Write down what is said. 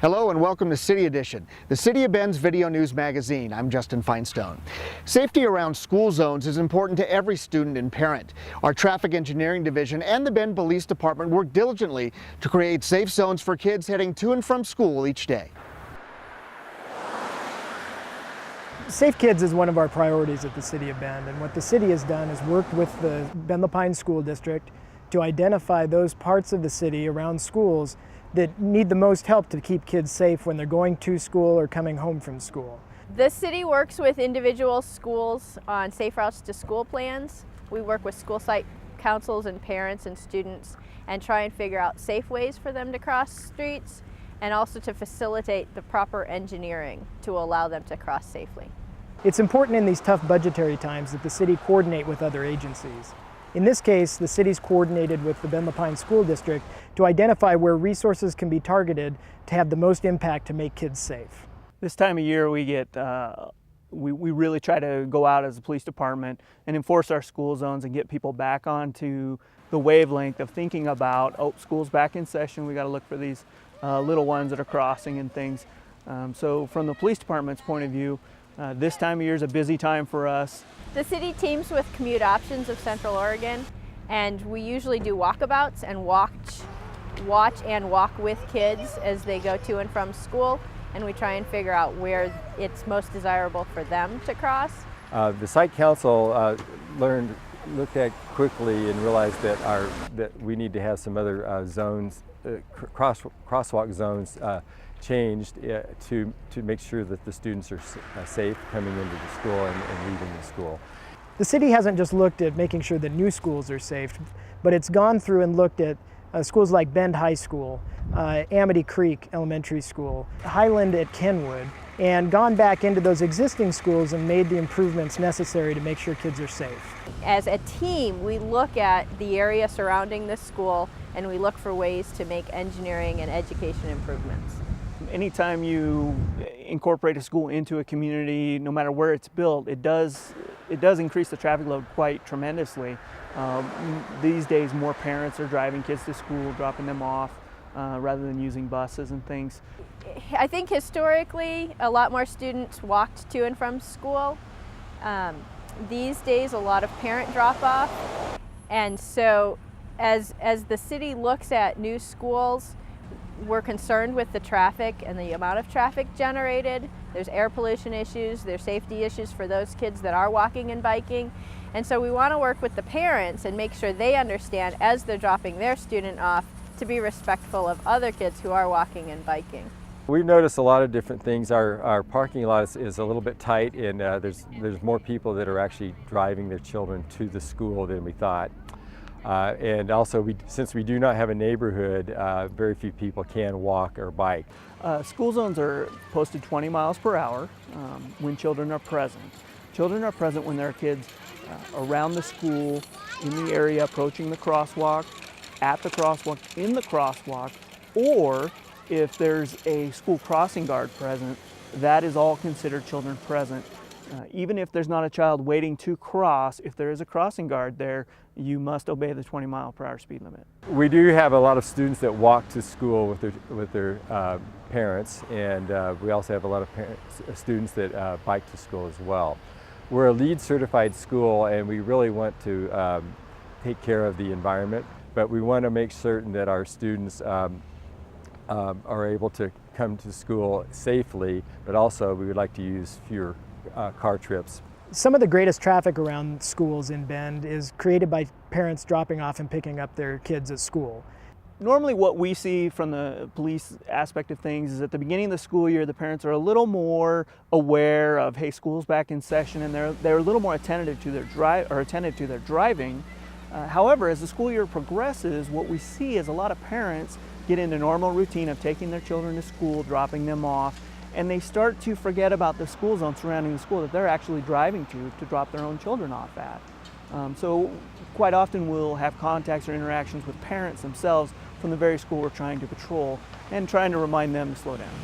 Hello and welcome to City Edition, the City of Bend's video news magazine. I'm Justin Feinstone. Safety around school zones is important to every student and parent. Our Traffic Engineering Division and the Bend Police Department work diligently to create safe zones for kids heading to and from school each day. Safe Kids is one of our priorities at the City of Bend, and what the city has done is worked with the Bend LaPine School District to identify those parts of the city around schools that need the most help to keep kids safe when they're going to school or coming home from school. The city works with individual schools on safe routes to school plans. We work with school site councils and parents and students and try and figure out safe ways for them to cross streets, and also to facilitate the proper engineering to allow them to cross safely. It's important in these tough budgetary times that the city coordinate with other agencies. In this case, the city's coordinated with the Bend LaPine School District to identify where resources can be targeted to have the most impact to make kids safe. This time of year we get, we really try to go out as a police department and enforce our school zones and get people back onto the wavelength of thinking about, oh, school's back in session, we got to look for these little ones that are crossing and things. So from the police department's point of view, this time of year is a busy time for us. The city teams with Commute Options of Central Oregon, and we usually do walkabouts and watch and walk with kids as they go to and from school, and we try and figure out where it's most desirable for them to cross. The site council looked at quickly and realized that we need to have some other zones, crosswalk zones changed to make sure that the students are safe coming into the school and leaving the school. The city hasn't just looked at making sure that new schools are safe, but it's gone through and looked at schools like Bend High School, Amity Creek Elementary School, Highland at Kenwood, and gone back into those existing schools and made the improvements necessary to make sure kids are safe. As a team, we look at the area surrounding this school and we look for ways to make engineering and education improvements. Anytime you incorporate a school into a community, no matter where it's built, it does increase the traffic load quite tremendously. These days, more parents are driving kids to school, dropping them off, rather than using buses and things. I think historically, a lot more students walked to and from school. These days, a lot of parent drop-off, and so as the city looks at new schools, we're concerned with the traffic and the amount of traffic generated. There's air pollution issues, there's safety issues for those kids that are walking and biking. And so we want to work with the parents and make sure they understand as they're dropping their student off to be respectful of other kids who are walking and biking. We've noticed a lot of different things. Our parking lot is a little bit tight, and there's more people that are actually driving their children to the school than we thought. And also, since we do not have a neighborhood, very few people can walk or bike. School zones are posted 20 miles per hour when children are present. Children are present when there are kids around the school, in the area, approaching the crosswalk, at the crosswalk, in the crosswalk, or if there's a school crossing guard present, that is all considered children present. Even if there's not a child waiting to cross, if there is a crossing guard there, you must obey the 20-mile-per-hour speed limit. We do have a lot of students that walk to school with their parents, and we also have a lot of students that bike to school as well. We're a LEED certified school, and we really want to take care of the environment, but we want to make certain that our students are able to come to school safely, but also we would like to use fewer car trips. Some of the greatest traffic around schools in Bend is created by parents dropping off and picking up their kids at school. Normally what we see from the police aspect of things is at the beginning of the school year, the parents are a little more aware of, hey, school's back in session, and they're a little more attentive to their driving. However, as the school year progresses, what we see is a lot of parents get into normal routine of taking their children to school, dropping them off, and they start to forget about the school zone surrounding the school that they're actually driving to drop their own children off at. So quite often we'll have contacts or interactions with parents themselves from the very school we're trying to patrol and trying to remind them to slow down.